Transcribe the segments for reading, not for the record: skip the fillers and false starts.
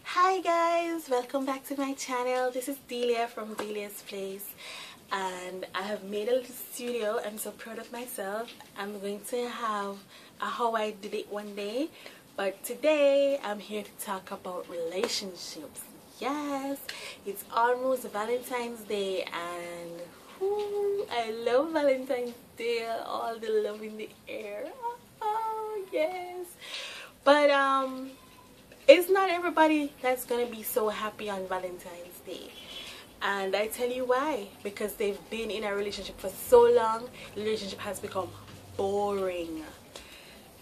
Hi guys, welcome back to my channel. This is Dehlia from Dehlias Place, and I have made a little studio. I'm so proud of myself. I'm going to have a how I did it one day, but today I'm here to talk about relationships. Yes, it's almost Valentine's Day, and I love Valentine's Day. All the love in the air. Oh yes, but it's not everybody that's gonna be so happy on Valentine's Day, and I tell you why. Because they've been in a relationship for so long, the relationship has become boring.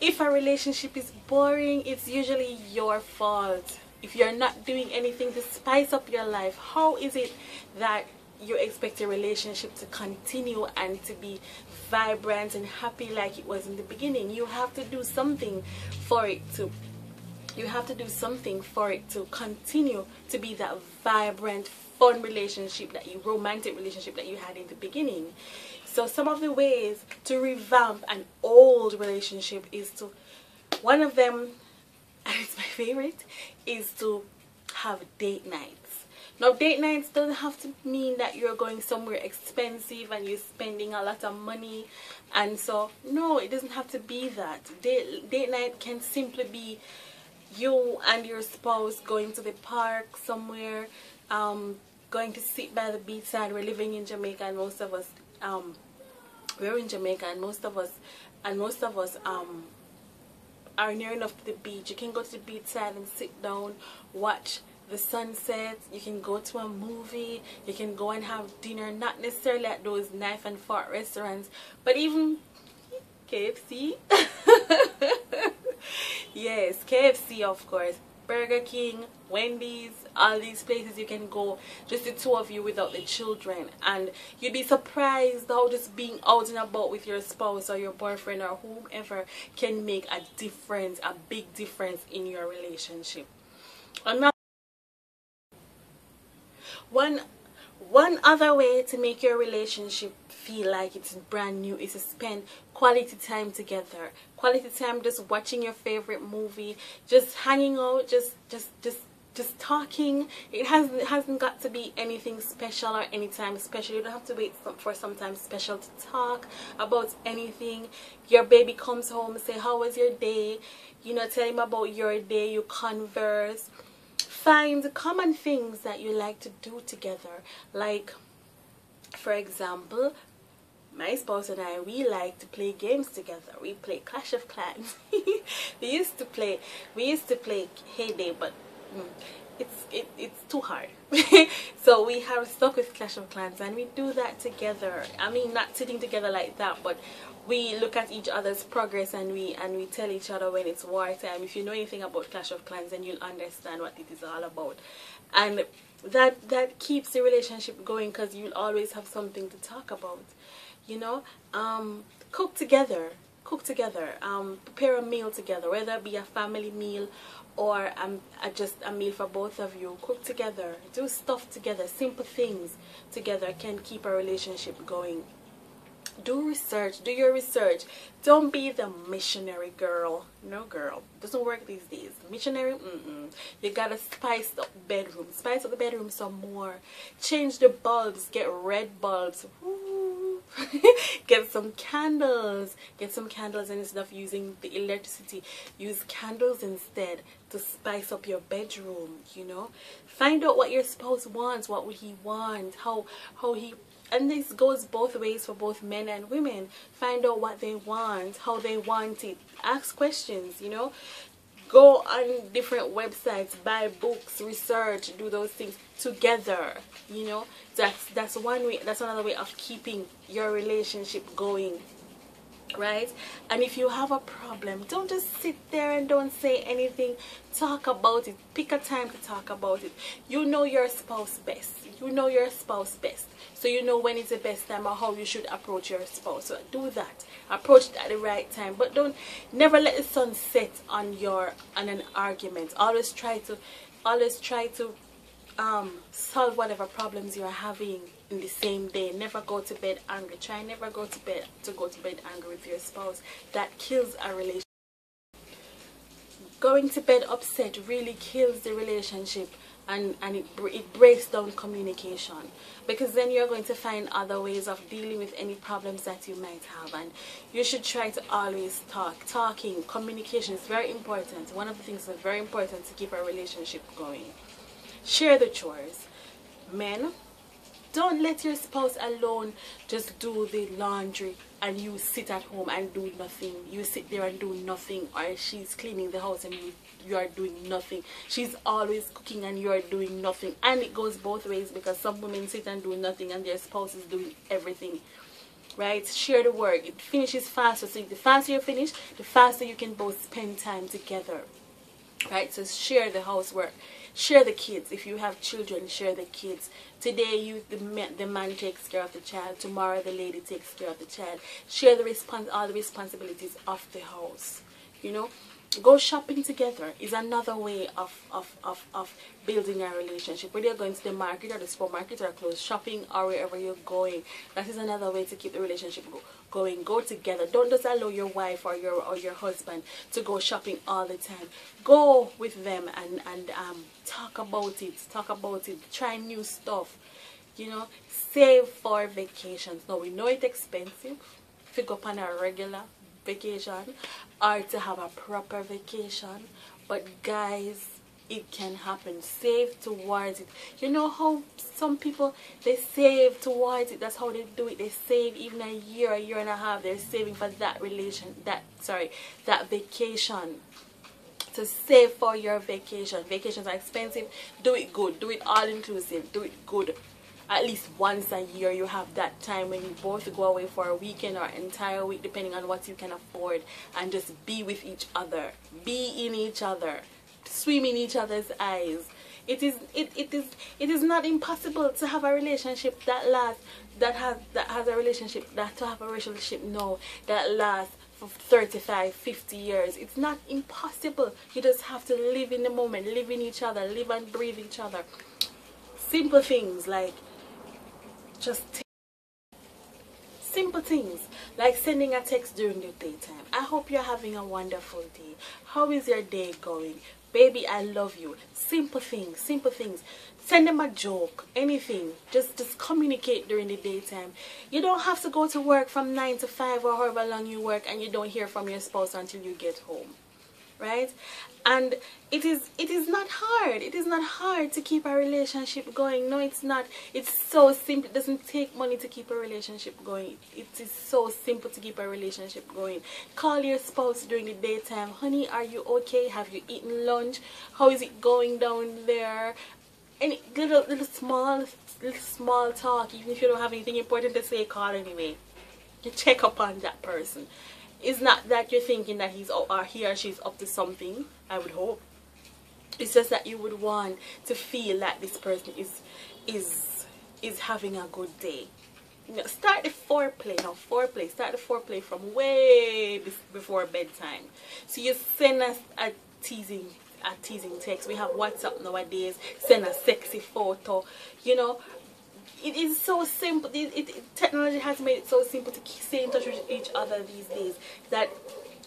If a relationship is boring, it's usually your fault. If you're not doing anything to spice up your life, how is it that you expect a relationship to continue and to be vibrant and happy like it was in the beginning? You have to do something for it to continue to be that vibrant, fun relationship, that romantic relationship that you had in the beginning. So some of the ways to revamp an old relationship is to, one of them, and it's my favorite, is to have date nights. Now, date nights doesn't have to mean that you're going somewhere expensive and you're spending a lot of money, and so no, it doesn't have to be that. Date night can simply be you and your spouse going to the park somewhere, going to sit by the beach side. We're living in Jamaica, and most of us we're in Jamaica, and most of us are near enough to the beach. You can go to the beach side and sit down, watch the sunset. You can go to a movie, you can go and have dinner, not necessarily at those knife and fork restaurants, but even KFC. Yes, KFC, of course, Burger King, Wendy's, all these places you can go, just the two of you without the children, and you'd be surprised how just being out and about with your spouse or your boyfriend or whomever can make a difference, a big difference in your relationship. One other way to make your relationship feel like it's brand new is to spend quality time together. Quality time, just watching your favorite movie, just hanging out, just talking. It hasn't got to be anything special or anytime special. You don't have to wait for some time special to talk about anything. Your baby comes home, say, how was your day? You know, tell him about your day. You converse. Find common things that you like to do together. Like, for example, my spouse and I, we like to play games together. We play Clash of Clans. we used to play Heyday, but it's too hard. So we have stuck with Clash of Clans, and we do that together. I mean, not sitting together like that, but we look at each other's progress, and we tell each other when it's wartime. If you know anything about Clash of Clans, then you'll understand what it is all about. And that keeps the relationship going, because you'll always have something to talk about. You know, cook together, prepare a meal together, whether it be a family meal or just a meal for both of you. Cook together, do stuff together, simple things together can keep a relationship going. Do research, do your research. Don't be the missionary girl. No, girl, doesn't work these days. Missionary, you gotta spice up bedroom, spice up the bedroom some more. Change the bulbs, get red bulbs. Woo. Get some candles, and instead of using the electricity, use candles instead to spice up your bedroom. You know, find out what your spouse wants. What would he want? How he. And this goes both ways for both men and women. Find out what they want, how they want it. Ask questions, you know. Go on different websites, buy books, research, do those things together, you know. That's one way, that's another way of keeping your relationship going. Right? And if you have a problem, don't just sit there and don't say anything. Talk about it. Pick a time to talk about it. You know your spouse best. So you know when it's the best time or how you should approach your spouse. So do that. Approach it at the right time. But never let the sun set on an argument. Always try to solve whatever problems you're having in the same day. Never go to bed angry. Try never go to bed angry with your spouse. That kills a relationship. Going to bed upset really kills the relationship, and it breaks down communication, because then you're going to find other ways of dealing with any problems that you might have. And you should try to always talking. Communication is very important. One of the things that's very important to keep a relationship going. Share the chores. Men, don't let your spouse alone just do the laundry and you sit at home and do nothing. You sit there and do nothing, or she's cleaning the house and you are doing nothing. She's always cooking and you are doing nothing. And it goes both ways, because some women sit and do nothing and their spouse is doing everything. Right? Share the work. It finishes faster. So the faster you finish, the faster you can both spend time together. Right? So share the housework. Share the kids. If you have children, share the kids. Today the man takes care of the child. Tomorrow the lady takes care of the child. Share all the responsibilities of the house. You know, go shopping together is another way of building a relationship. Whether you're going to the market or the supermarket or clothes shopping or wherever you're going, that is another way to keep the relationship going. Go together. Don't just allow your wife or your husband to go shopping all the time. Go with them and talk about it. Try new stuff. You know, save for vacations. Now we know it's expensive to go on a regular vacation or to have a proper vacation, but guys, it can happen. Save towards it. You know how some people, they save towards it. That's how they do it. They save even a year and a half. They're saving for that vacation. To save for your vacation. Vacations are expensive. Do it good. Do it all inclusive. Do it good. At least once a year you have that time when you both go away for a weekend or an entire week, depending on what you can afford, and just be with each other, be in each other, swim in each other's eyes. It is not impossible to have a relationship that lasts, that have a relationship now that lasts for 35, 50 years. It's not impossible. You just have to live in the moment, live in each other, live and breathe each other. Simple things like simple things like sending a text during the daytime. I hope you're having a wonderful day. How is your day going? Baby, I love you. Simple things. Send them a joke, anything. Just communicate during the daytime. You don't have to go to work from 9 to 5 or however long you work and you don't hear from your spouse until you get home. Right? And it is not hard. It is not hard to keep a relationship going. No, it's not. It's so simple. It doesn't take money to keep a relationship going. It is so simple to keep a relationship going. Call your spouse during the daytime. Honey, are you okay? Have you eaten lunch? How is it going down there? Any little small talk. Even if you don't have anything important to say, call anyway. You check up on that person. It's not that you're thinking that he or she's up to something, I would hope. It's just that you would want to feel like this person is having a good day. You know, start the foreplay. Start the foreplay from way before bedtime. So you send us a teasing text. We have WhatsApp nowadays. Send a sexy photo. You know, it is so simple. Technology has made it so simple to stay in touch with each other these days that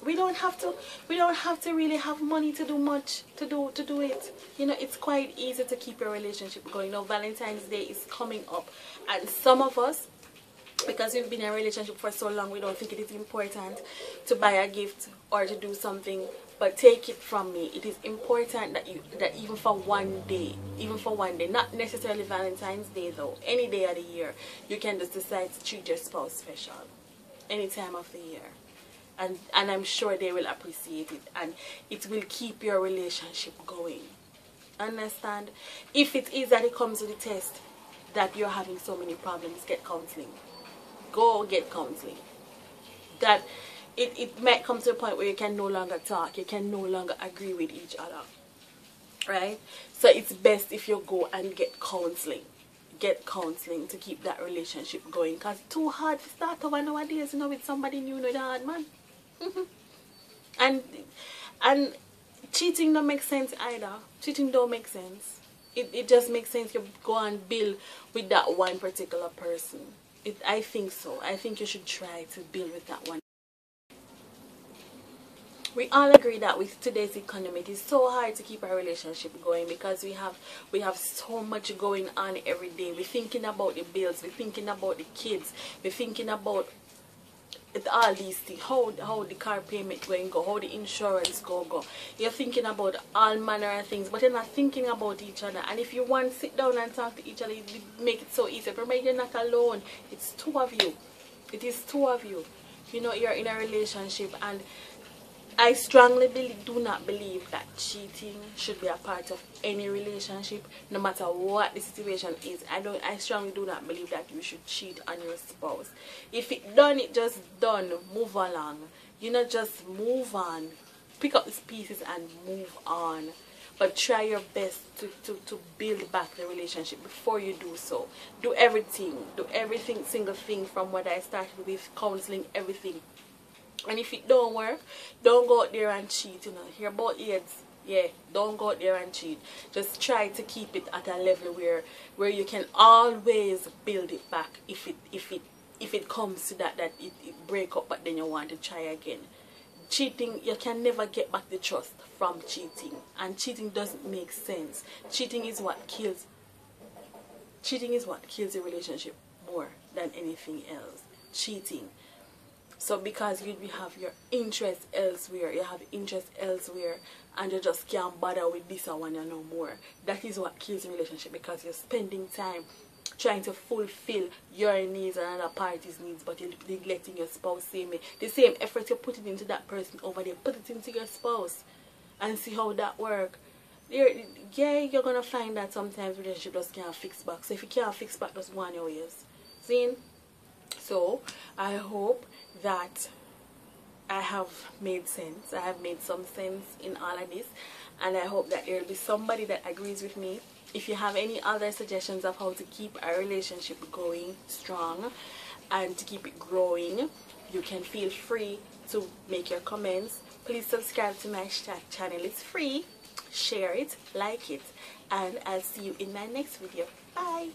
we don't have to really have money to do much to do it. You know, it's quite easy to keep your relationship going. Now Valentine's Day is coming up, and some of us, because we've been in a relationship for so long, we don't think it is important to buy a gift or to do something. But take it from me, it is important that even for one day, not necessarily Valentine's Day though, any day of the year, you can just decide to treat your spouse special, any time of the year, and I'm sure they will appreciate it, and it will keep your relationship going. Understand? If it is that it comes to the test that you're having so many problems, get counseling. Go get counseling. That it might come to a point where you can no longer talk, you can no longer agree with each other, right? So it's best if you go and get counseling to keep that relationship going, because it's too hard to start over nowadays, you know, with somebody new. It's hard, man. and cheating don't make sense either. Cheating don't make sense. It just makes sense you go and build with that one particular person. I think so. I think you should try to build with that one. we all agree that with today's economy, it is so hard to keep a relationship going because we have so much going on every day. We're thinking about the bills, we're thinking about the kids, we're thinking about all these things, how the car payment going go, how the insurance go. You're thinking about all manner of things, but you're not thinking about each other. And if you want to sit down and talk to each other, you make it so easy. Remember, you're not alone. It's two of you. It is two of you. You know, you're in a relationship, and I strongly do not believe that cheating should be a part of any relationship, no matter what the situation is. I strongly do not believe that you should cheat on your spouse. If it done, it just done. Move along. You know, just move on. Pick up the pieces and move on. But try your best to build back the relationship before you do so. Do everything, single thing from what I started with, counseling, everything. And if it don't work, don't go out there and cheat, you know. Hear about AIDS. Yeah, don't go out there and cheat. Just try to keep it at a level where you can always build it back if it comes to that it break up, but then you want to try again. Cheating, you can never get back the trust from cheating. And cheating doesn't make sense. Cheating is what kills a relationship more than anything else. Cheating. So because you have your interest elsewhere, and you just can't bother with this one no more. That is what kills a relationship, because you're spending time trying to fulfill your needs and another party's needs, but you're neglecting your spouse. The same effort you're putting into that person over there, put it into your spouse and see how that works. Yeah, you're gonna find that sometimes relationship just can't fix back. So if you can't fix back, just go on your ways. See? So I hope that I have made sense. I have made some sense in all of this, and I hope that there will be somebody that agrees with me. If you have any other suggestions of how to keep a relationship going strong and to keep it growing, you can feel free to make your comments. Please subscribe to my channel. It's free. Share it, like it, and I'll see you in my next video. Bye.